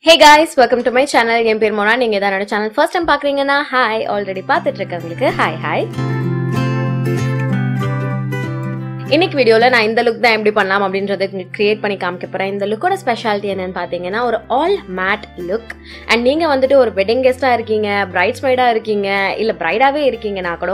Hey guys, welcome to my channel. என் பேர் மோனா. நீங்க தான் என்னோட சேனல் ஃபர்ஸ்ட் டைம் பாக்குறீங்கன்னா ஹாய், ஆல்ரெடி பார்த்துட்டு இருக்கவங்களுக்கு ஹாய் ஹாய். இன்னைக்கு வீடியோல நான் இந்த லுக் தான் எப்படி பண்ணலாம் அப்படின்றத கிரியேட் பண்ணி காமிக்க போறேன். இந்த லுக்கோட ஸ்பெஷாலிட்டி என்னன்னு பாத்தீங்கன்னா ஒரு ஆல் மேட் லுக். அண்ட் நீங்க வந்துட்டு ஒரு வெட்டிங் கெஸ்டா இருக்கீங்க, பிரைட்ஸ்மெய்டா இருக்கீங்க, இல்ல பிரைடாவே இருக்கீங்கன்னா கூட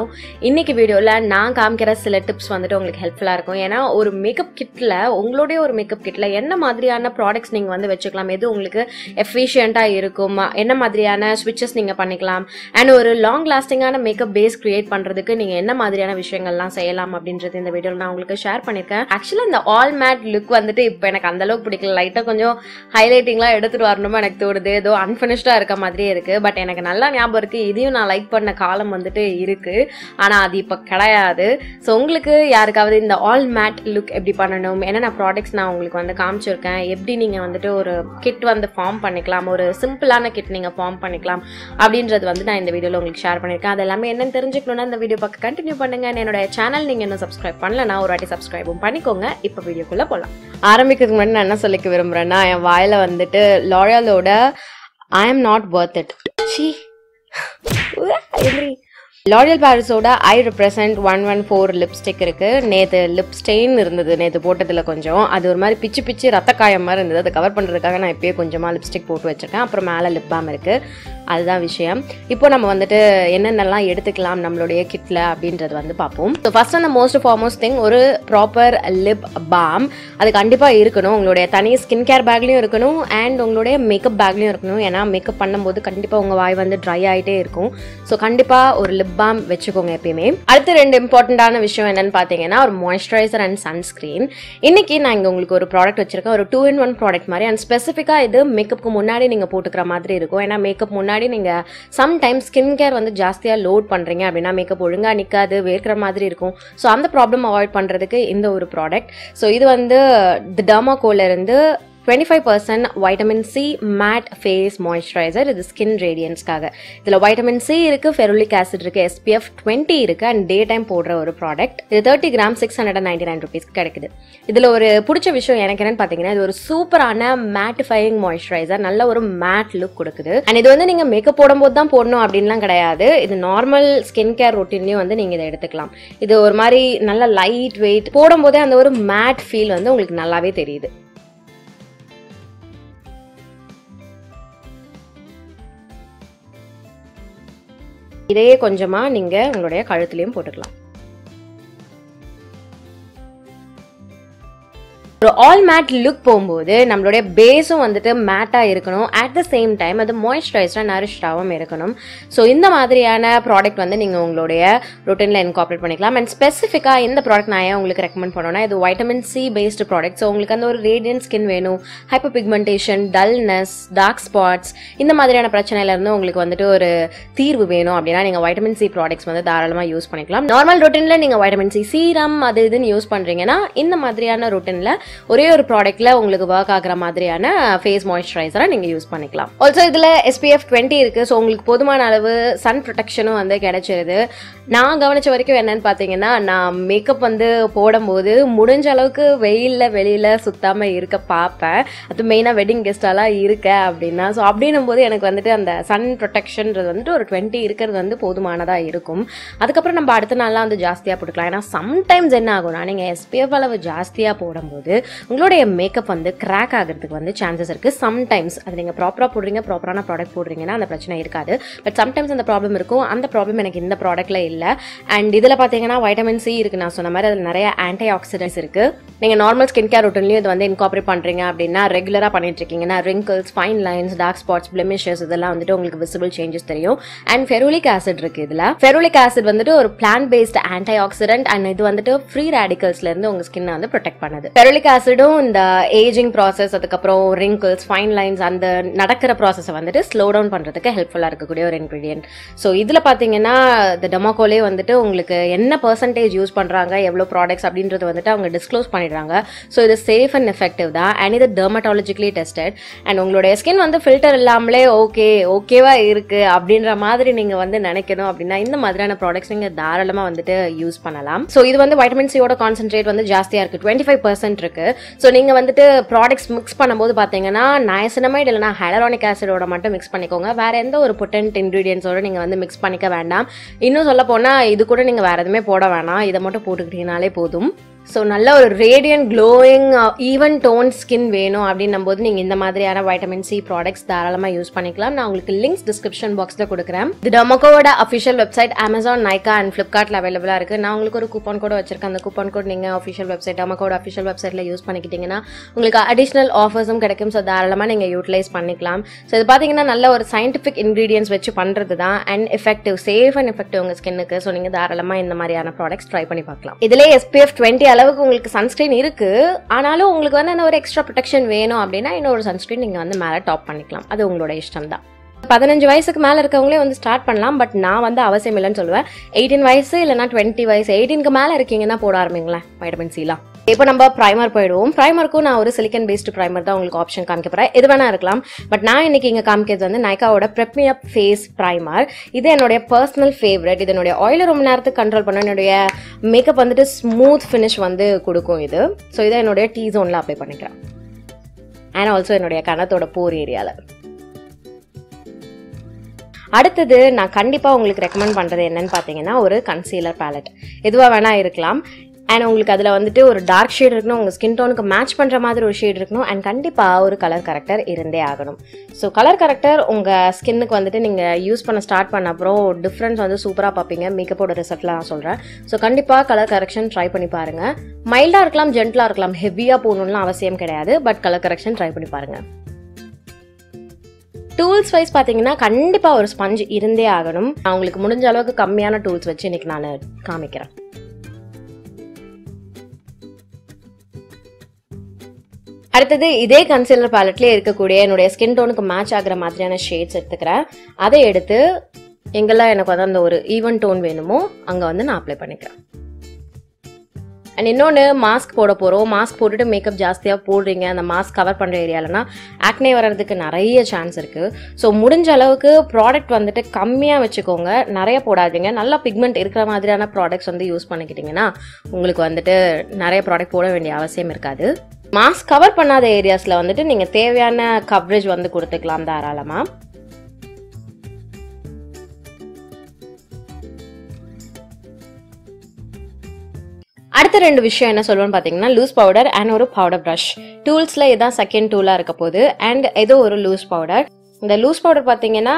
இன்னைக்கு வீடியோல நான் காமிக்கிற சில டிப்ஸ் வந்துட்டு உங்களுக்கு ஹெல்ப்ஃபுல்லா இருக்கும். ஏன்னா ஒரு மேக்கப் கிட்ல உங்களுடைய ஒரு மேக்கப் கிட்ல என்ன மாதிரியான ப்ராடக்ட்ஸ் நீங்க வந்து வச்சுக்கலாம், எது உங்களுக்கு எஃபிஷியண்டா இருக்கும், என்ன மாதிரியான ஸ்விட்சஸ் நீங்க பண்ணிக்கலாம், அண்ட் ஒரு லாங் லாஸ்டிங்கான மேக்கப் பேஸ் கிரியேட் பண்றதுக்கு நீங்க என்ன மாதிரியான விஷயங்கள்லாம் செய்யலாம் அப்படின்றது இந்த வீடியோல நான் ஷேர் பண்ணிருக்கேன். ஆக்சுவலா இந்த ஆல் மேட் லுக் வந்துட்டு இப்போ எனக்கு அந்த அளவுக்கு பிடிக்கல. லைட்டா கொஞ்சம் ஹைலைட்டிங்லாம் எடுத்துட்டு வரணுமா எனக்கு தோணுது. ஏதோ அன்பினிஷ்டா இருக்க மாதிரியே இருக்கு. பட் எனக்கு நல்லா ஞாபகம் இருக்கு, இதையும் நான் லைக் பண்ண காலம் வந்துட்டு இருக்கு. ஆனா அது இப்ப கிடையாது. ஸோ உங்களுக்கு யாருக்காவது இந்த ஆல் மேட் லுக் எப்படி பண்ணணும், என்னென்ன ப்ராடக்ட்ஸ் நான் உங்களுக்கு வந்து காமிச்சிருக்கேன், எப்படி நீங்க வந்துட்டு ஒரு கிட் வந்து ஃபார்ம் பண்ணிக்கலாம், ஒரு சிம்பிளான கிட் நீங்க ஃபார்ம் பண்ணிக்கலாம் அப்படின்றது வந்து நான் இந்த வீடியோல உங்களுக்கு ஷேர் பண்ணிருக்கேன். அது எல்லாமே என்னன்னு தெரிஞ்சுக்கணும்னா இந்த வீடியோ பார்க்க கண்டினியூ பண்ணுங்க. என்னோட சேனல் நீங்க இன்னும் சப்ஸ்கிரைப் பண்ணலன்னா ஒரு சப்ஸ்கிரைபும் பண்ணிக்கோங்க. இப்ப வீடியோக்குள்ள போலாம். ஆரம்பிக்கிறதுக்கு முன்னாடி நான் என்ன சொல்லிக்க விரும்புறேன்னா, என் வாயில வந்துட்டு லாரியலோட I am not worth it L'Oreal Parisோட ஐ ரெப்ரசன்ட் 114 லிப்ஸ்டிக் இருக்கு. நேத்து லிப் ஸ்டெயின் இருந்தது, நேத்து போட்டதுல கொஞ்சம் அது ஒரு மாதிரி பிச்சு பிச்சு ரத்த காயம் மாதிரி இருந்தது. அதை கவர் பண்றதுக்காக நான் இப்பயே கொஞ்சமா லிப்ஸ்டிக் போட்டு வச்சிருக்கேன். அப்புறம் மேல லிப் பாம் இருக்கு. அதுதான் விஷயம். இப்போ நம்ம வந்துட்டு என்னென்னலாம் எடுத்துக்கலாம் நம்மளுடைய கிட்ல அப்படின்றது வந்து பார்ப்போம். ஸோ ஃபர்ஸ்ட் அந்த மோஸ்ட் ஃபார்மோஸ்ட் திங் ஒரு ப்ராப்பர் லிப் பாம். அது கண்டிப்பா இருக்கணும். உங்களுடைய தனி ஸ்கின் கேர் பேக்லயும் இருக்கணும் அண்ட் உங்களுடைய மேக்கப் பேக்லயும் இருக்கணும். ஏன்னா மேக்கப் பண்ணும்போது கண்டிப்பா உங்க வாய் வந்து ட்ரை ஆயிட்டே இருக்கும். ஸோ கண்டிப்பா ஒரு லிப் பாம் வச்சுக்கோங்க எப்பயுமே. அடுத்து ரெண்டு இம்பார்ட்டன்டான விஷயம் என்னன்னு பாத்தீங்கன்னா ஒரு மாய்ஸ்சரைசர் அண்ட் சன்ஸ்கிரீன். இன்னைக்கு நான் இங்க உங்களுக்கு ஒரு ப்ராடக்ட் வச்சிருக்கேன், ஒரு 2-in-1 ப்ராடக்ட் மாதிரி. அண்ட் ஸ்பெசிஃபிக்கா இது மேக்கப்புக்கு முன்னாடி நீங்க போட்டுக்கிற மாதிரி இருக்கும். ஏன்னா மேக்கப் முன்னாடி நீங்க சம்டைம்ஸ் ஸ்கின் கேர் வந்து ஜாஸ்தியா லோட் பண்றீங்க அப்படின்னா மேக்கப் ஒழுங்கா நிக்காது, வேர்க்கிற மாதிரி இருக்கும். ஸோ அந்த ப்ராப்ளம் அவாய்ட் பண்றதுக்கு இந்த ஒரு ப்ராடக்ட். ஸோ இது வந்து தி டெர்மாகோல இருந்து 25% vitamin C matte face moisturiser. இது ஸ்கின் ரேடியன்ஸ்க்காக. இதுல வைட்டமின் சி இருக்கு, ஃபெருலிக் ஆசிட் இருக்கு, SPF 20 இருக்கு அண்ட் டே டைம் போடுற ஒரு ப்ராடக்ட். இது 30 கிராம் 699 rupees கிடைக்குது. இதுல ஒரு பிடிச்ச விஷயம் எனக்கு என்னன்னு பாத்தீங்கன்னா, இது ஒரு சூப்பரான மேட்டிஃபையிங் மாய்ஸ்சரைசர், நல்ல ஒரு மேட் லுக் கொடுக்குது. அண்ட் இது வந்து நீங்க மேக்கப் போடும்போது தான் போடணும் அப்படின்லாம் கிடையாது. இது நார்மல் ஸ்கின் கேர் ரொட்டீன்லயும் வந்து நீங்க இதை எடுத்துக்கலாம். இது ஒரு மாதிரி நல்ல லைட் வெயிட், போடும்போதே அந்த ஒரு மேட் ஃபீல் வந்து உங்களுக்கு நல்லாவே தெரியுது. இதையே கொஞ்சமா நீங்க உங்களுடைய கழுத்துலயும் போட்டுக்கலாம். ஒரு ஆல் மேட் லுக் போகும்போது நம்மளுடைய பேஸும் வந்துட்டு மேட்டா இருக்கணும். அட் த சேம் டைம் அது மாய்ஸ்சரைஸ்டா நரிஷ்டாவும் இருக்கணும். ஸோ இந்த மாதிரியான ப்ராடக்ட் வந்து நீங்க உங்களுடைய ரொட்டீன்ல இன்கார்பரேட் பண்ணிக்கலாம். அண்ட் ஸ்பெசிஃபிக்கா இந்த ப்ராடக்ட் நான் ஏன் உங்களுக்கு ரெக்கமெண்ட் பண்ணோம்னா, இது vitamin C based product. So உங்களுக்கு அந்த ஒரு ரேடியன்ட் ஸ்கின் வேணும், hyperpigmentation, dullness, dark spots, இந்த மாதிரியான பிரச்சனையில இருந்து உங்களுக்கு வந்துட்டு ஒரு தீர்வு வேணும் அப்படின்னா நீங்க வைட்டமின் சி ப்ராடக்ட்ஸ் வந்து தாராளமா யூஸ் பண்ணிக்கலாம். நார்மல் ரொட்டீன்ல நீங்க வைட்டமின் சி சீரம் அது இதுன்னு யூஸ் பண்றீங்கன்னா இந்த மாதிரியான ரொட்டீன்ல ஒரே ஒரு ப்ராடக்ட்ல உங்களுக்கு ஒர்க் ஆகுற மாதிரியான ஃபேஸ் மாய்ஸ்சரைசரை நீங்க யூஸ் பண்ணிக்கலாம். ஆல்சோ இதுல SPF 20 இருக்கு. ஸோ உங்களுக்கு போதுமான அளவு சன் ப்ரொடெக்ஷனும் வந்து கிடைச்சிருது. நான் கவனிச்ச வரைக்கும் என்னன்னு பாத்தீங்கன்னா, நான் மேக்கப் வந்து போடும்போது முடிஞ்ச அளவுக்கு வெயில்ல வெளியில சுத்தாம இருக்க பார்ப்பேன். அது மெயினா வெட்டிங் கெஸ்டாலாம் இருக்க அப்படின்னா. ஸோ அப்படின்னும் போது எனக்கு வந்துட்டு அந்த சன் ப்ரொடெக்ஷன்றது வந்துட்டு ஒரு 20 இருக்கிறது வந்து போதுமானதா இருக்கும். அதுக்கப்புறம் நம்ம அடுத்த நாள்லாம் வந்து ஜாஸ்தியா போட்டுக்கலாம். ஏன்னா சம்டைம்ஸ் என்ன ஆகும்னா, நீங்க SPF அளவு ஜாஸ்தியா போடும்போது உங்களுடைய மேக்கப் வந்து கிராக் ஆகிறதுக்கு வந்து சான்சஸ் இருக்கு. சம்டைம்ஸ் அது நீங்க ப்ராப்பரா போடுறீங்க, ப்ராப்பரான ப்ராடக்ட் போடுறீங்கன்னா அந்த பிரச்சனை இருக்காது. பட் சம்டைம்ஸ் அந்த ப்ராப்ளம் இருக்கும். அந்த ப்ராப்ளம் எனக்கு இந்த ப்ராடக்ட்ல இல்ல. அண்ட் இதுல பாத்தீங்கன்னா வைட்டமின் சி இருக்கு. நான் சொன்ன மாதிரி அதுல நிறைய ஆன்டி ஆக்சிடென்ட்ஸ் இருக்கு. நீங்க நார்மல் ஸ்கின் கேர் ரொட்டீன்லயும் இது வந்து இன்கார்பரேட் பண்றீங்க அப்படின்னா, ரெகுலரா பண்ணிட்டு இருக்கீங்கன்னா wrinkles, fine lines, dark spots, blemishes இதெல்லாம் வந்துட்டு உங்களுக்கு விசிபிள் சேஞ்சஸ் தெரியும். அண்ட் ஃபெருலிக் ஆசிட் இருக்கு. இதுல ஃபெருலிக் ஆசிட் வந்துட்டு ஒரு plant based antioxidant and இது வந்துட்டு ஃப்ரீ ரேடிகல்ஸ்ல இருந்து உங்க ஸ்கின்னை வந்து ப்ரொடெக்ட் பண்ணுது. ஃபெருலிக் ஆசிடும் இந்த ஏஜிங் ப்ராசஸ், அதுக்கப்புறம் ரிங்கிள்ஸ், ஃபைன் லைன்ஸ், அந்த நடக்கிற ப்ராசஸை வந்துட்டு ஸ்லோ டவுன் பண்றதுக்கு ஹெல்ப்ஃபுல்லா இருக்கக்கூடிய ஒரு இன்கிரீடியன்ட். ஸோ இதுல பாத்தீங்கன்னா இந்த டெர்மாகோலே வந்துட்டு உங்களுக்கு என்ன பெர்சன்டேஜ் யூஸ் பண்றாங்க, எவ்வளவு ப்ராடக்ட்ஸ் அப்படின்றது வந்துட்டு அவங்க டிஸ்க்ளோஸ் பண்ணிடுறாங்க. ஸோ இது சேஃப் அண்ட் எஃபெக்டிவ் தான். அண்ட் இது டெர்மட்டாலஜிக்கலி டெஸ்டட். அண்ட் உங்களுடைய ஸ்கின் வந்து ஃபில்டர் இல்லாமலே ஓகேவா இருக்கு அப்படின்ற மாதிரி நீங்க வந்து நினைக்கணும் அப்படின்னா இந்த மாதிரியான ப்ராடக்ட்ஸ் நீங்க தாராளமா வந்துட்டு யூஸ் பண்ணலாம். ஸோ இது வந்து வைட்டமின் சியோட கான்சென்ட்ரேட் வந்து ஜாஸ்தியா இருக்கு, 25% இருக்கு. இருக்குது. ஸோ நீங்கள் வந்துட்டு ப்ராடக்ட்ஸ் மிக்ஸ் பண்ணும்போது பார்த்தீங்கன்னா நயசினமைட் இல்லைனா ஹைலரானிக் ஆசிடோட மட்டும் மிக்ஸ் பண்ணிக்கோங்க. வேறு எந்த ஒரு பொட்டன்ட் இன்க்ரீடியன்ஸோடு நீங்கள் வந்து மிக்ஸ் பண்ணிக்க வேண்டாம். இன்னும் சொல்ல போனால் இது கூட நீங்கள் வேறு எதுவுமே போட வேணாம், இதை மட்டும் போட்டுக்கிட்டீங்கனாலே போதும். ஸோ நல்ல ஒரு radiant glowing even tone skin வேணும் அப்படின்னும் போது நீங்கள் இந்த மாதிரியான வைட்டமின் சி ப்ராடக்ட்ஸ் தாராளமாக யூஸ் பண்ணிக்கலாம். நான் உங்களுக்கு லிங்க்ஸ் டிஸ்கிரிப்ஷன் பாக்ஸில் கொடுக்குறேன். இது டெர்மோகோவோட official website Amazon, Nykaa and ஃப்ளிப்கார்ட்டில் அவைலபிளாக இருக்குது. நான் உங்களுக்கு ஒரு கூப்பன் கோட் வச்சிருக்கேன். அந்த கூப்பன் கோட் நீங்கள் அஃபிஷியல் வெப்சைட் டெர்மோகோட அஃபிஷியல் வெப்சைட்டில் யூஸ் பண்ணிக்கிட்டீங்கன்னா உங்களுக்கு அடிஷ்னல் ஆஃபர்ஸும் கிடைக்கும். ஸோ தாராளமாக நீங்கள் யூட்டிலைஸ் பண்ணிக்கலாம். ஸோ இது பார்த்தீங்கன்னா நல்ல ஒரு சயின்டிஃபிக் இன்க்ரீடியன்ஸ் வச்சு பண்ணுறது தான் and effective, safe and effective உங்கள் ஸ்கின்னுக்கு. ஸோ நீங்கள் தாராளமாக இந்த மாதிரியான ப்ராடக்ட்ஸ் ட்ரை பண்ணி பார்க்கலாம். இதிலே SPF 20 அளவுக்கு உங்களுக்கு சன்ஸ்கிரீன் இருக்கு. ஆனாலும் உங்களுக்கு வந்து அந்த ஒரு எக்ஸ்ட்ரா ப்ரொடெக்ஷன் வேணும் அப்படின்னா இன்னொரு சன்ஸ்கிரீன் நீங்க வந்து மேலே டாப் பண்ணிக்கலாம். அது உங்களோட இஷ்டம் தான். 15 வயசுக்கு மேலே இருக்கவங்களே வந்து ஸ்டார்ட் பண்ணலாம். பட் நான் வந்து அவசியம் இல்லைன்னு சொல்லுவேன். 18 வயசு இல்லைனா 20 வயசு, 18க்கு மேலே இருக்கீங்கன்னா போட ஆரம்பிங்களேன் வைட்டமின் சிலாம். இப்போ நம்ம ப்ரைமர் போயிடுவோம். ப்ரைமருக்கும் நான் ஒரு சிலிக்கன் பேஸ்டு ப்ரைமர் தான் உங்களுக்கு ஆப்ஷன் காமிக்க போகிறேன். எது வேணா இருக்கலாம். பட் நான் இன்னைக்கு இங்கே காமிக்கிறது வந்து நைகாவோட Prep Me Up face primer. இது என்னுடைய பர்சனல் ஃபேவரட். இது என்னுடைய ஆயிலை ரொம்ப நேரத்துக்கு கண்ட்ரோல் பண்ண, என்னுடைய மேக்கப் வந்துட்டு ஸ்மூத் ஃபினிஷ் வந்து கொடுக்கும் இது. ஸோ இதை என்னுடைய டீ ஜோனில் அப்ளை பண்ணிக்கிறேன். அண்ட் ஆல்சோ என்னுடைய கணத்தோட போர் ஏரியாவில். அடுத்தது நான் கண்டிப்பாக உங்களுக்கு ரெக்கமெண்ட் பண்ணுறது என்னன்னு பார்த்தீங்கன்னா ஒரு கன்சீலர் பேலட். எதுவாக வேணா இருக்கலாம். அண்ட் உங்களுக்கு அதில் வந்துட்டு ஒரு டார்க் ஷேட் இருக்கணும், உங்கள் ஸ்கின் டோனுக்கு மேட்ச் பண்ணுற மாதிரி ஒரு ஷேட் இருக்கணும். அண்ட் கண்டிப்பாக ஒரு கலர் கரெக்டர் இருந்தே ஆகணும். ஸோ கலர் கரெக்டர் உங்கள் ஸ்கின்னுக்கு வந்துட்டு நீங்கள் யூஸ் பண்ண ஸ்டார்ட் பண்ண அப்புறம் டிஃப்ரென்ஸ் வந்து சூப்பராக பார்ப்பீங்க. மேக்கப்போட ரிசல்ட்டில் நான் சொல்கிறேன். ஸோ கண்டிப்பாக கலர் கரெக்ஷன் ட்ரை பண்ணி பாருங்கள். மைல்டாக இருக்கலாம், ஜென்டலாக இருக்கலாம், ஹெவியாக போகணும்லாம் அவசியம் கிடையாது. பட் கலர் கரெக்ஷன் ட்ரை பண்ணி பாருங்கள். டூல்ஸ் வைஸ் பார்த்தீங்கன்னா கண்டிப்பாக ஒரு ஸ்பஞ்ச் இருந்தே ஆகணும். நான் உங்களுக்கு முடிஞ்ச அளவுக்கு கம்மியான டூல்ஸ் வச்சு இன்னைக்கு நான் காமிக்கிறேன். அடுத்தது இதே கன்சீலர் பேலட்லேயே இருக்கக்கூடிய என்னுடைய ஸ்கின் டோனுக்கு மேட்ச் ஆகிற மாதிரியான ஷேட்ஸ் எடுத்துக்கிறேன். அதை எடுத்து எங்கெல்லாம் எனக்கு வந்து அந்த ஒரு ஈவன் டோன் வேணுமோ அங்கே வந்து நான் அப்ளை பண்ணிக்கிறேன். அண்ட் இன்னொன்று, மாஸ்க் போட போகிறோம். மாஸ்க் போட்டுட்டு மேக்கப் ஜாஸ்தியாக போடுறீங்க, அந்த மாஸ்க் கவர் பண்ணுற ஏரியாலனா ஆக்னே வர்றதுக்கு நிறைய சான்ஸ் இருக்குது. ஸோ முடிஞ்ச அளவுக்கு ப்ராடக்ட் வந்துட்டு கம்மியாக வச்சுக்கோங்க, நிறைய போடாதீங்க. நல்லா பிக்மெண்ட் இருக்கிற மாதிரியான ப்ராடக்ட்ஸ் வந்து யூஸ் பண்ணிக்கிட்டிங்கன்னா உங்களுக்கு வந்துட்டு நிறைய ப்ராடக்ட் போட வேண்டிய அவசியம் இருக்காது. மாஸ்க் கவர் பண்ணாத ஏரியாஸில் வந்துட்டு நீங்கள் தேவையான கவரேஜ் வந்து கொடுத்துக்கலாம் தாராளமாக. அடுத்த ரெண்டு விஷயம் என்ன சொல்லுவேன்னு பார்த்தீங்கன்னா லூஸ் பவுடர் அண்ட் ஒரு பவுடர் ப்ரஷ். டூல்ஸில் இதான் செகண்ட் டூலாக இருக்க போகுது. அண்ட் ஏதோ ஒரு லூஸ் பவுடர். இந்த லூஸ் பவுடர் பார்த்தீங்கன்னா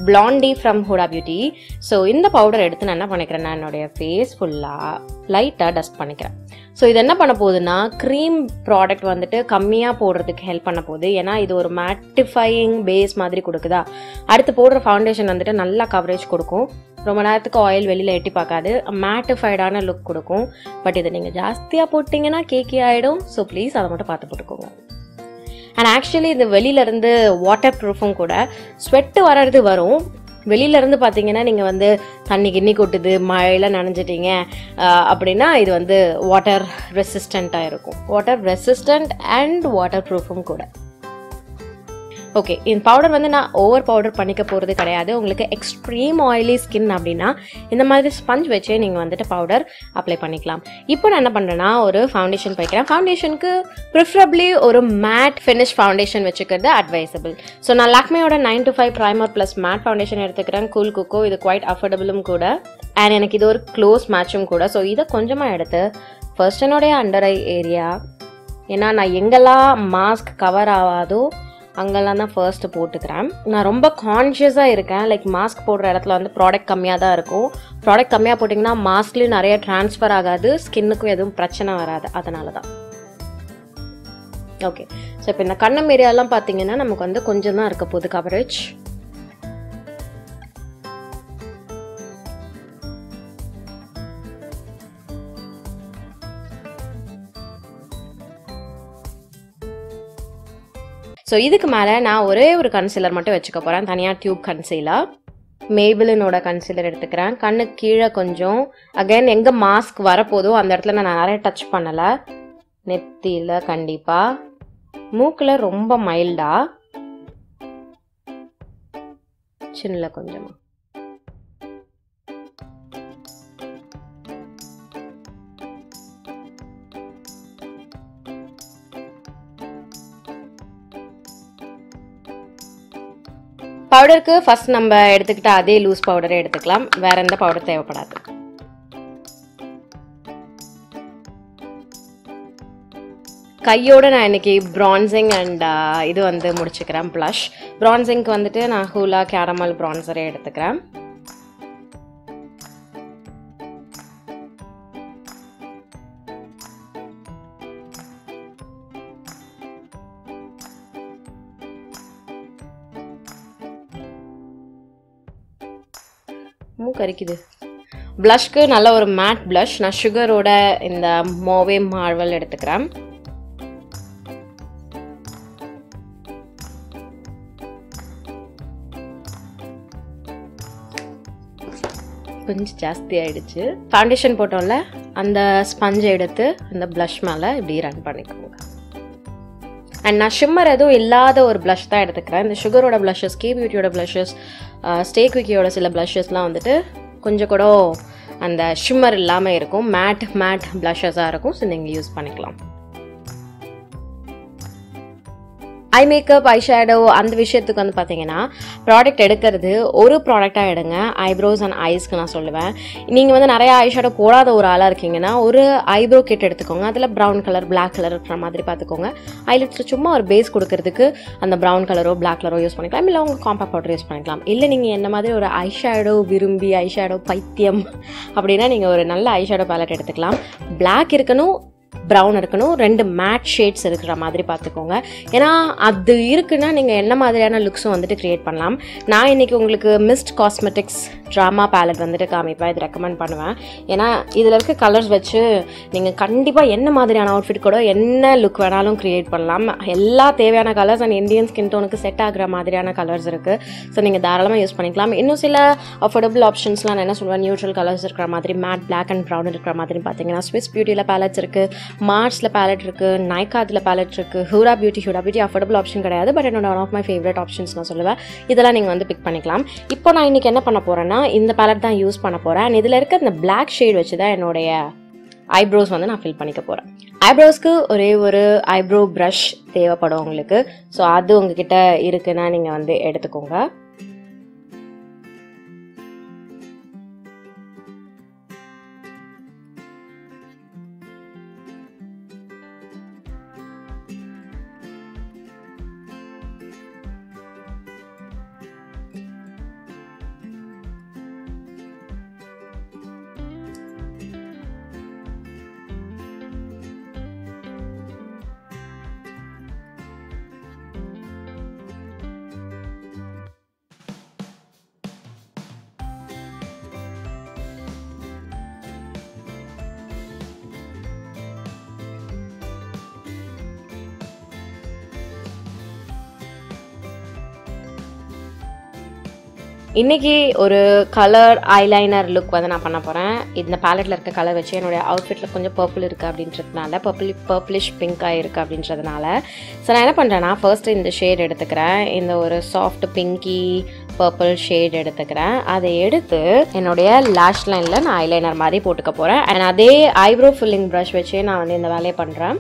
blondie from Hooda beauty. So இந்த பவுடர் எடுத்து நான் என்ன பண்ணிக்கிறேன், நான் என்னுடைய ஃபேஸ் ஃபுல்லாக லைட்டாக டஸ்ட் பண்ணிக்கிறேன். ஸோ இது என்ன பண்ண போகுதுன்னா க்ரீம் ப்ராடக்ட் வந்துட்டு கம்மியாக போடுறதுக்கு ஹெல்ப் பண்ண போகுது. ஏன்னா இது ஒரு மேட்டிஃபையிங் பேஸ் மாதிரி கொடுக்குதா. அடுத்து போடுற ஃபவுண்டேஷன் வந்துட்டு நல்லா கவரேஜ் கொடுக்கும், ரொம்ப நேரத்துக்கு ஆயில் வெளியில் எட்டி பார்க்காது, மேட்டிஃபைடான லுக் கொடுக்கும். பட் இதை நீங்கள் ஜாஸ்தியாக போட்டிங்கன்னா கேக்கி ஆகிடும். ஸோ ப்ளீஸ் அதை மட்டும் பார்த்து போட்டுக்கோங்க. அண்ட் ஆக்சுவலி இது வெளியிலேருந்து வாட்டர் ப்ரூஃபும் கூட. ஸ்வெட்டு வர்றது வரும், வெளியிலேருந்து பார்த்தீங்கன்னா நீங்கள் வந்து தண்ணி கிண்ணி கொட்டுது, மழையில் நனைஞ்சிட்டீங்க அப்படின்னா இது வந்து வாட்டர் ரெசிஸ்டண்ட்டாக இருக்கும். வாட்டர் ரெசிஸ்டண்ட் அண்ட் வாட்டர் ப்ரூஃபும் கூட. ஓகே, இந்த பவுடர் வந்து நான் ஓவர் பவுடர் பண்ணிக்க போகிறது கிடையாது. உங்களுக்கு எக்ஸ்ட்ரீம் ஆயிலி ஸ்கின் அப்படின்னா இந்த மாதிரி ஸ்பஞ்ச் வச்சே நீங்கள் வந்துட்டு பவுடர் அப்ளை பண்ணிக்கலாம். இப்போ நான் என்ன பண்ணுறேன்னா ஒரு ஃபவுண்டேஷன் போய்க்கிறேன். ஃபவுண்டேஷனுக்கு ப்ரிஃபரபிளி ஒரு மேட் ஃபினிஷ் ஃபவுண்டேஷன் வச்சுக்கிறது அட்வைசபிள். ஸோ நான் லாக்மேயோட 925 ப்ரைமர் ப்ளஸ் மேட் ஃபவுண்டேஷன் எடுத்துக்கிறேன். கூல் குக்கோ, இது குவைட் அஃபோர்டபுளும் கூட. அண்ட் எனக்கு இது ஒரு க்ளோஸ் மேட்சும் கூட. ஸோ இதை கொஞ்சமாக எடுத்து ஃபர்ஸ்ட் என்னுடைய அண்டர் ஐ ஏரியா, ஏன்னா நான் எங்கெல்லாம் மாஸ்க் கவர் ஆகாதோ அங்கெல்லாம் தான் ஃபர்ஸ்ட் போட்டுக்கிறேன். நான் ரொம்ப கான்ஷியஸாக இருக்கேன். லைக் மாஸ்க் போடுற இடத்துல வந்து ப்ராடக்ட் கம்மியாக தான் இருக்கும். ப்ராடக்ட் கம்மியாக போட்டிங்கன்னா மாஸ்க்லேயும் நிறைய ட்ரான்ஸ்ஃபர் ஆகாது, ஸ்கின்னுக்கும் எதுவும் பிரச்சனை வராது. அதனால தான். ஓகே, ஸோ இப்போ இந்த கண்ணம் ஏரியாலாம் பார்த்தீங்கன்னா நமக்கு வந்து கொஞ்சம் தான் இருக்க போகுது கவரேஜ். ஸோ இதுக்கு மேலே நான் ஒரே ஒரு கன்சீலர் மட்டும் வச்சுக்க போகிறேன், தனியாக டியூப் கன்சீலர். மேபிளினோட கன்சீலர் எடுத்துக்கிறேன். கண்ணுக்கு கீழே கொஞ்சம், அகைன் எங்கே மாஸ்க் வரப்போதோ அந்த இடத்துல நான் நிறைய டச் பண்ணலை. நெத்தியில் கண்டிப்பாக, மூக்கில் ரொம்ப மைல்டாக, சின்னில் கொஞ்சமாக. பவுடருக்கு ஃபர்ஸ்ட் நம்ம எடுத்துக்கிட்ட அதே லூஸ் பவுடரே எடுத்துக்கலாம். வேற எந்த பவுடர் தேவைப்படாது. கையோட நான் இன்னைக்கு பிரான்சிங் அண்ட் இது வந்து முடிச்சுக்கிறேன் ப்ளஷ். பிரான்சிங்க்கு வந்துட்டு நான் ஹூலா கேரமல் பிரான்சரே எடுத்துக்கிறேன். மூக்கரிக்குது. ப்ளஷ்க்கு நல்ல ஒரு மேட் ப்ளஷ். நான் சுகரோட இந்த மோவே மார்வல் எடுத்துக்கிறேன். கொஞ்சம் ஜாஸ்தி ஆயிடுச்சு. ஃபவுண்டேஷன் போட்டோம்ல அந்த ஸ்பஞ்சை எடுத்து அந்த ப்ளஷ் மேலே இப்படி ரன் பண்ணிக்கோங்க. அண்ட் நான் ஷிம்மர் எதுவும் இல்லாத ஒரு ப்ளஷ் தான் எடுத்துக்கிறேன். இந்த சுகரோட ப்ளஷஸ், கே பியூட்டியோட ப்ளஷஸ், ஸ்டே குவிக்கியோட சில ப்ளஷஸ்லாம் வந்துட்டு கொஞ்சம் கூட அந்த ஷிம்மர் இல்லாமல் இருக்கும். மேட் ப்ளஷஸாக இருக்கும். ஸோ நீங்கள் யூஸ் பண்ணிக்கலாம். ஐ மேக்கப், ஐ ஷேடோ அந்த விஷயத்துக்கு வந்து பார்த்தீங்கன்னா ப்ராடக்ட் எடுக்கிறது ஒரு ப்ராடக்டாக எடுங்க. ஐப்ரோஸ் அண்ட் ஐஸ்க்கு நான் சொல்லுவேன். நீங்கள் வந்து நிறையா ஐ ஷேடோ போடாத ஒரு ஆளாக இருக்கீங்கன்னா ஒரு ஐப்ரோ கிட் எடுத்துக்கோங்க. அதில் ப்ரௌன் கலர், பிளாக் கலர் இருக்கிற மாதிரி பார்த்துக்கோங்க. ஐலிட்ஸில் சும்மா ஒரு பேஸ் கொடுக்கறதுக்கு அந்த ப்ரௌன் கலரோ பிளாக் கலரோ யூஸ் பண்ணிக்கலாம். இல்லை உங்கள் காம்பேக்ட் பவுடர் யூஸ் பண்ணிக்கலாம். இல்லை நீங்கள் என்ன மாதிரி ஒரு ஐ ஷேடோ விரும்பி, ஐ ஷேடோ பைத்தியம் அப்படின்னா நீங்கள் ஒரு நல்ல ஐ ஷேடோ பேலட் எடுத்துக்கலாம். பிளாக் இருக்கணும், ப்ரௌன் இருக்கணும், 2 மேட் ஷேட்ஸ் இருக்கிற மாதிரி பார்த்துக்கோங்க. ஏன்னா அது இருக்குன்னா நீங்கள் என்ன மாதிரியான லுக்ஸும் வந்துட்டு க்ரியேட் பண்ணலாம். நான் இன்றைக்கி உங்களுக்கு மிஸ்ட் காஸ்மெட்டிக்ஸ் ட்ராமா பேலட் வந்துட்டு காமிப்பேன். இது ரெக்கமெண்ட் பண்ணுவேன். ஏன்னா இதில் இருக்க கலர்ஸ் வச்சு நீங்கள் கண்டிப்பாக என்ன மாதிரியான அவுட்ஃபிட் கூட என்ன லுக் வேணாலும் க்ரியேட் பண்ணலாம். எல்லா தேவையான கலர்ஸ் அண்ட் இந்தியன் ஸ்கின் டோனுக்கு செட் ஆகிற மாதிரியான கலர்ஸ் இருக்குது. ஸோ நீங்கள் தாராளமாக யூஸ் பண்ணிக்கலாம். இன்னும் சில அஃபோர்டபுள் ஆப்ஷன்ஸ்லாம் நான் என்ன சொல்லுவேன், நியூட்ரல் கலர்ஸ் இருக்கிற மாதிரி, மேட், பிளாக் அண்ட் ப்ரௌன் இருக்கிற மாதிரி பார்த்தீங்கன்னா ஸ்விஸ் பியூட்டியில் பேலட்ஸ் இருக்குது, மார்ஸில் பேலட் இருக்குது, நைக்காத்தில் பேலட் இருக்குது, ஹூரா பியூட்டி அஃபோர்டபுள் ஆப்ஷன் கிடையாது. பட் என்னோட one of my favourite options நான் சொல்லுவேன். இதெல்லாம் நீங்கள் வந்து பிக் பண்ணிக்கலாம். இப்போ நான் இன்றைக்கி என்ன பண்ண போகிறேன்னா இந்த பேலட் தான் யூஸ் பண்ண போகிறேன். அண்ட் இதில் இருக்க இந்த பிளாக் ஷேட் வச்சு தான் என்னுடைய ஐப்ரோஸ் வந்து நான் ஃபில் பண்ணிக்க போகிறேன். ஐப்ரோஸ்க்கு ஒரே ஒரு ஐப்ரோ ப்ரஷ் தேவைப்படும் உங்களுக்கு. ஸோ அது உங்ககிட்ட இருக்குன்னா நீங்கள் வந்து எடுத்துக்கோங்க. இன்றைக்கி ஒரு கலர் ஐலைனர் லுக் வந்து நான் பண்ண போகிறேன். இந்த பேலட்டில் இருக்க கலர் வச்சு என்னுடைய அவுட்ஃபிட்டில் கொஞ்சம் பர்பிள் இருக்குது அப்படின்றதுனால, பர்பிளிஷ் பிங்காக இருக்குது அப்படின்றதுனால ஸோ நான் என்ன பண்ணுறேன்னா ஃபர்ஸ்ட்டு இந்த ஷேட் எடுத்துக்கிறேன். இந்த ஒரு சாஃப்ட் பிங்கி பர்பிள் ஷேட் எடுத்துக்கிறேன். அதை எடுத்து என்னுடைய லேஷ் லைனில் நான் ஐலைனர் மாதிரி போட்டுக்க போகிறேன். அண்ட் அதே ஐப்ரோ ஃபில்லிங் ப்ரஷ் வச்சு நான் வந்து இந்த வேலையை பண்ணுறேன்.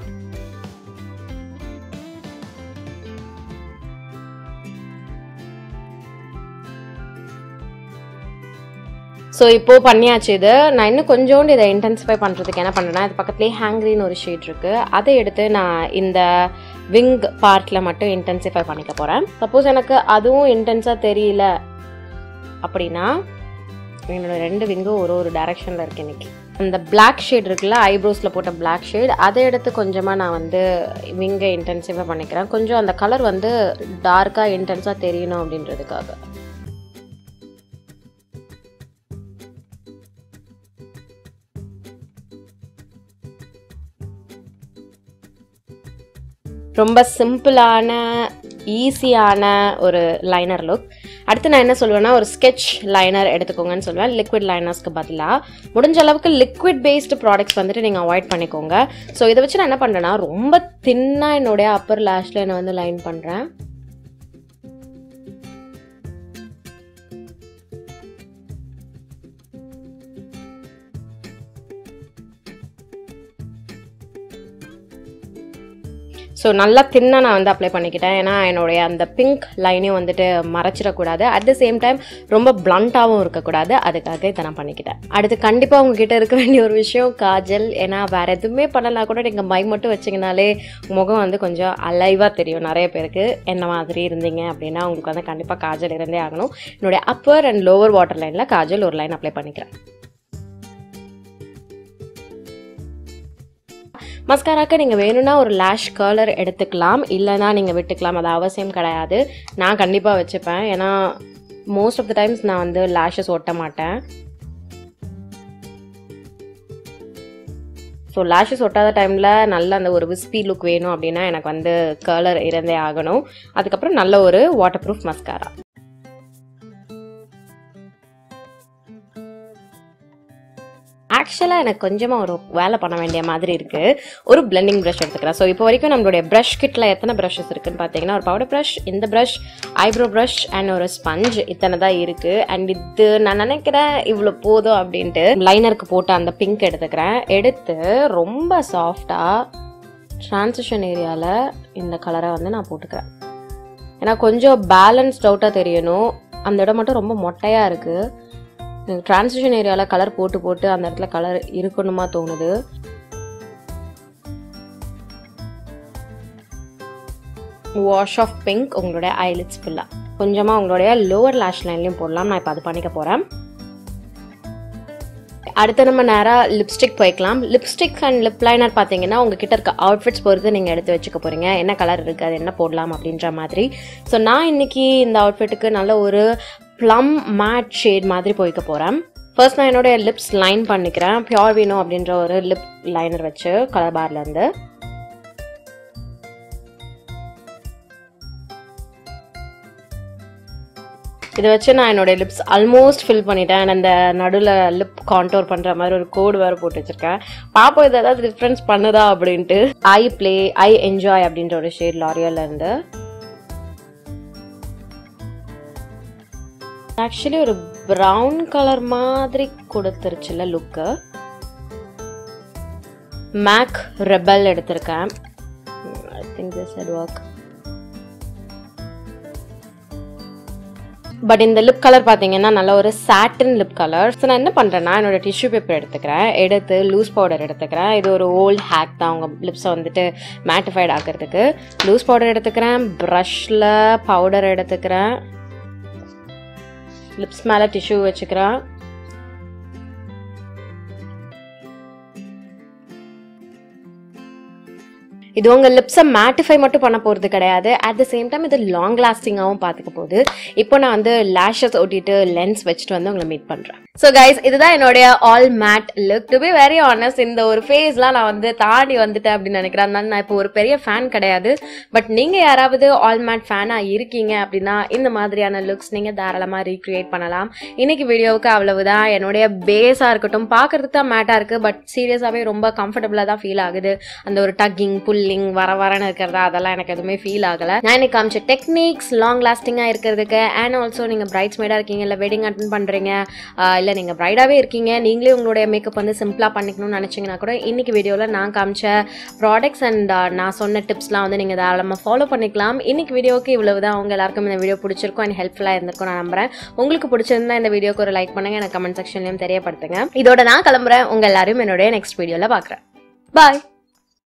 ஸோ இப்போது பண்ணியாச்சு. இது நான் இன்னும் கொஞ்சோண்டு இதை இன்டென்சிஃபை பண்ணுறதுக்கு என்ன பண்ணுறேன்னா, இது பக்கத்துலேயே ஹேங்க்ரின்னு ஒரு ஷேட் இருக்குது, அதை எடுத்து நான் இந்த விங் பார்ட்டில் மட்டும் இன்டென்சிஃபை பண்ணிக்க போகிறேன். சப்போஸ் எனக்கு அதுவும் இன்டென்ஸாக தெரியல அப்படின்னா என்னோட 2 விங்கும் ஒரு டைரெக்ஷனில் இருக்குது. இன்றைக்கி அந்த பிளாக் ஷேட் இருக்குல்ல, ஐப்ரோஸில் போட்ட பிளாக் ஷேட், அதை எடுத்து கொஞ்சமாக நான் வந்து விங்கை இன்டென்சிஃபை பண்ணிக்கிறேன். கொஞ்சம் அந்த கலர் வந்து டார்க்காக இன்டென்ஸாக தெரியணும் அப்படின்றதுக்காக. ரொம்ப சிம்பிளான ஈஸியான ஒரு லைனர் லுக். அடுத்து நான் என்ன சொல்லுவேன்னா, ஒரு ஸ்கெட்ச் லைனர் எடுத்துக்கோங்கன்னு சொல்லுவேன். லிக்விட் லைனர்ஸ்க்கு பதிலாக முடிஞ்ச அளவுக்கு லிக்விட் பேஸ்டு ப்ராடக்ட்ஸ் வந்துட்டு நீங்கள் அவாய்ட் பண்ணிக்கோங்க. ஸோ இதை வச்சு நான் என்ன பண்ணுறேன்னா, ரொம்ப தின்னாக என்னுடைய அப்பர் லேஷில் நான் வந்து லைன் பண்ணுறேன். ஸோ நல்லா தின்னாக நான் வந்து அப்ளை பண்ணிக்கிட்டேன். ஏன்னா என்னுடைய அந்த பிங்க் லைனையும் வந்துட்டு மறைச்சிடக்கூடாது, அட் த சேம் டைம் ரொம்ப பிளண்ட்டாகவும் இருக்கக்கூடாது. அதுக்காக இதை நான் பண்ணிக்கிட்டேன். அடுத்து கண்டிப்பாக உங்ககிட்ட இருக்க வேண்டிய ஒரு விஷயம் காஜல். ஏன்னா வேறு எதுவுமே பண்ணலாம் கூட நீங்கள் மை மட்டும் வச்சிங்கனாலே முகம் வந்து கொஞ்சம் அலைவாக தெரியும். நிறைய பேருக்கு என்ன மாதிரி இருந்தீங்க அப்படின்னா உங்களுக்கு வந்து கண்டிப்பாக காஜல் இருந்தே ஆகணும். என்னுடைய அப்பர் அண்ட் லோவர் வாட்டர் லைனில் காஜல் ஒரு லைன் அப்ளை பண்ணிக்கிறேன். மஸ்காராக்கு நீங்கள் வேணும்னா ஒரு லேஷ் கர்லர் எடுத்துக்கலாம், இல்லைனா நீங்கள் விட்டுக்கலாம், அது அவசியம் கிடையாது. நான் கண்டிப்பாக வச்சுப்பேன், ஏன்னா மோஸ்ட் ஆஃப் த டைம்ஸ் நான் வந்து லேஷஸ் ஒட்ட மாட்டேன். ஸோ லேஷஸ் ஒட்டாத டைமில் நல்ல அந்த ஒரு விஸ்பி லுக் வேணும் அப்படின்னா எனக்கு வந்து கர்லர் இருந்தே ஆகணும். அதுக்கப்புறம் நல்ல ஒரு வாட்டர் ப்ரூஃப் மஸ்காரா. ஆக்சுவலாக எனக்கு கொஞ்சமாக ஒரு வேலை பண்ண வேண்டிய மாதிரி இருக்குது. ஒரு பிளெண்டிங் ப்ரஷ் எடுத்துக்கிறேன். ஸோ இப்போ வரைக்கும் நம்மளுடைய ப்ரஷ் கிட்டில் எத்தனை ப்ரஷஸ் இருக்குதுன்னு பார்த்தீங்கன்னா, ஒரு பவுடர் ப்ரஷ், இந்த ப்ரஷ், ஐப்ரோ ப்ரஷ் அண்ட் ஒரு ஸ்பஞ்ச், இத்தனை தான் இருக்குது. அண்ட் இது நான் நினைக்கிறேன் இவ்வளோ போதும் அப்படின்ட்டு லைனருக்கு போட்டு அந்த பிங்க் எடுத்துக்கிறேன். எடுத்து ரொம்ப சாஃப்டாக ட்ரான்சிஷன் ஏரியாவில் இந்த கலரை வந்து நான் போட்டுக்கிறேன். ஏன்னா கொஞ்சம் பேலன்ஸ்ட் அவுட்டாக தெரியணும். அந்த இடம் மட்டும் ரொம்ப மொட்டையாக இருக்குது. டிரான்சிஷன் ஏரியாவில் கலர் போட்டு அந்த இடத்துல கலர் இருக்கணுமா தோணுது. வாஷ் ஆஃப் பிங்க் உங்களுடைய ஐலிட்ஸ் ஃபுல்லாக, கொஞ்சமாக உங்களுடைய லோவர் லேஷ் லைன்லையும் போடலாம். நான் இப்போ அது பண்ணிக்க போகிறேன். அடுத்து நம்ம நேராக லிப்ஸ்டிக் போய்க்கலாம். லிப்ஸ்டிக் அண்ட் லிப் லைனர் பார்த்தீங்கன்னா உங்ககிட்ட இருக்க அவுட்ஃபிட்ஸ் பொறுத்து நீங்கள் எடுத்து வச்சுக்க போகிறீங்க. என்ன கலர் இருக்குது, அது என்ன போடலாம் அப்படின்ற மாதிரி. ஸோ நான் இன்னைக்கு இந்த அவுட்ஃபிட்டுக்கு நல்ல ஒரு ப்ளம் மேட் ஷேட் மாதிரி போய்க்க போகிறேன். ஃபர்ஸ்ட் நான் என்னோடைய லிப்ஸ் லைன் பண்ணிக்கிறேன். பியோர் வீனோ அப்படின்ற ஒரு லிப் லைனர் வச்சு கலர் பார்லேருந்து. இதை வச்சு நான் என்னோடய லிப்ஸ் ஆல்மோஸ்ட் ஃபில் பண்ணிட்டேன். அந்த நடுவில் லிப் கான்டோர் பண்ணுற மாதிரி ஒரு கோடு வேறு போட்டு வச்சுருக்கேன். பாப்போம் இது ஏதாவது டிஃப்ரென்ஸ் பண்ணுதா அப்படின்ட்டு. ஐ ப்ளே ஐ என்ஜாய் அப்படின்ற ஒரு ஷேட் லாரியல்லேருந்து. ஆக்சுவலி ஒரு ப்ரௌன் கலர் மாதிரி கொடுத்துருச்சுல லுக்கு. மேக் ரெபல் எடுத்திருக்கேன். I think this would work. But இந்த லிப் கலர் பார்த்தீங்கன்னா நல்ல ஒரு சாட்டின் லிப் கலர். ஸோ நான் என்ன பண்ணுறேன்னா என்னோட டிஷ்யூ பேப்பர் எடுத்துக்கிறேன். எடுத்து லூஸ் பவுடர் எடுத்துக்கிறேன். இது ஒரு ஓல்ட் ஹேக் தான் உங்கள் லிப்ஸை வந்துட்டு மேட்டிஃபைட் ஆக்கிறதுக்கு. லூஸ் பவுடர் எடுத்துக்கிறேன். ப்ரஷில் பவுடர் எடுத்துக்கிறேன். லிப்ஸ் மேலே டிஷ்யூ வச்சுக்கிறேன். இது உங்கள் லிப்ஸை மேட்டிஃபை மட்டும் பண்ண போகிறது கிடையாது, அட் த சேம் டைம் இது லாங் லாஸ்டிங்காகவும் பார்த்துக்க போகுது. இப்போ நான் வந்து லேஷஸ் ஒட்டிட்டு லென்ஸ் வச்சுட்டு வந்து உங்களை மீட் பண்ணுறேன். ஸோ கைஸ், இதுதான் என்னுடைய all mat look. To be very honest, இந்த ஒரு ஃபேஸ்லாம் நான் வந்து தாண்டி வந்துட்டேன் அப்படின்னு நினைக்கிறேன். அதனால நான் இப்போ ஒரு பெரிய ஃபேன் கிடையாது. பட் நீங்கள் யாராவது ஆல் மேட் ஃபேனாக இருக்கீங்க அப்படின்னா இந்த மாதிரியான லுக்ஸ் நீங்கள் தாராளமாக ரீக்ரியேட் பண்ணலாம். இன்னைக்கு வீடியோவுக்கு அவ்வளவுதான். என்னுடைய பேஸாக இருக்கட்டும் பார்க்கறதுக்கு தான் மேட்டாக இருக்குது, பட் சீரியஸாகவே ரொம்ப கம்ஃபர்டபுளாக தான் ஃபீல் ஆகுது. அந்த ஒரு டக்கிங் புல்லிங் வரன்னு இருக்கிறதா அதெல்லாம் எனக்கு எதுவுமே ஃபீல் ஆகலை. நான் இன்னைக்கு காமிச்ச டெக்னிக்ஸ் லாங் லாஸ்டிங்காக இருக்கிறதுக்கு, அண்ட் ஆல்சோ நீங்கள் பிரைட்ஸ்மெய்டாக இருக்கீங்க, இல்லை வெட்டிங் அட்டெண்ட் பண்ணுறீங்க, இல்லை நீங்கள் பிரைடாகவே இருக்கீங்க, நீங்களே உங்களுடைய மேக்கப் வந்து சிம்பிளாக பண்ணிக்கணும்னு நினச்சிங்கன்னா கூட இன்னைக்கு வீடியோவில் நான் காமிச்ச ப்ராடக்ட்ஸ் அண்ட் நான் சொன்ன டிப்ஸ்லாம் வந்து நீங்கள் தாராளமாக ஃபாலோ பண்ணிக்கலாம். இன்னைக்கு வீடியோவுக்கு இவ்வளவு தான். உங்கள் எல்லாருக்கும் இந்த வீடியோ பிடிச்சிருக்கும் அண்ட் ஹெல்ப்ஃபுல்லாக இருந்திருக்கும் நான் நம்புறேன். உங்களுக்கு பிடிச்சிருந்தா இந்த வீடியோக்கு ஒரு லைக் பண்ணுங்க, எனக்கு கமெண்ட் செக்ஷன்லையும் தெரியப்படுத்துங்க. இதோட நான் கிளம்புறேன். உங்கள் எல்லாரும் என்னுடைய நெக்ஸ்ட் வீடியோவில் பார்க்குறேன். பாய்.